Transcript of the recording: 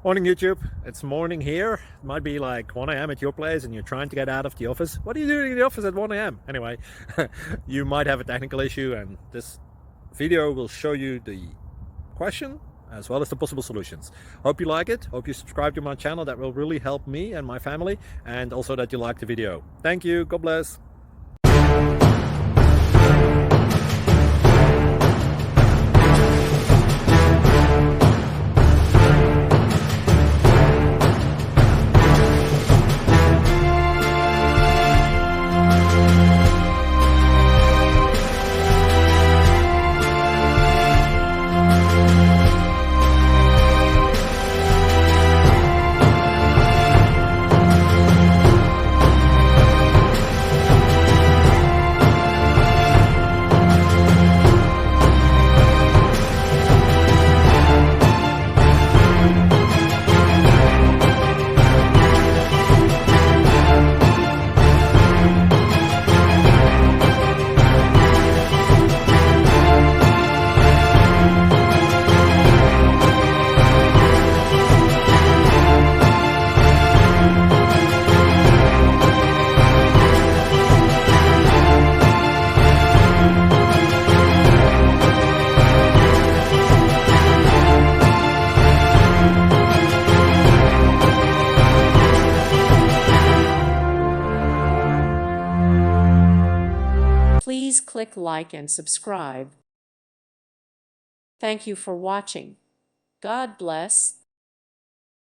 Morning YouTube, it's morning here. It might be like 1 a.m. at your place and you're trying to get out of the office. What are you doing in the office at 1 a.m.? Anyway, you might have a technical issue and this video will show you the question as well as the possible solutions. Hope you like it, hope you subscribe to my channel. That will really help me and my family, and also that you like the video. Thank you, God bless. Please click like and subscribe. Thank you for watching. God bless.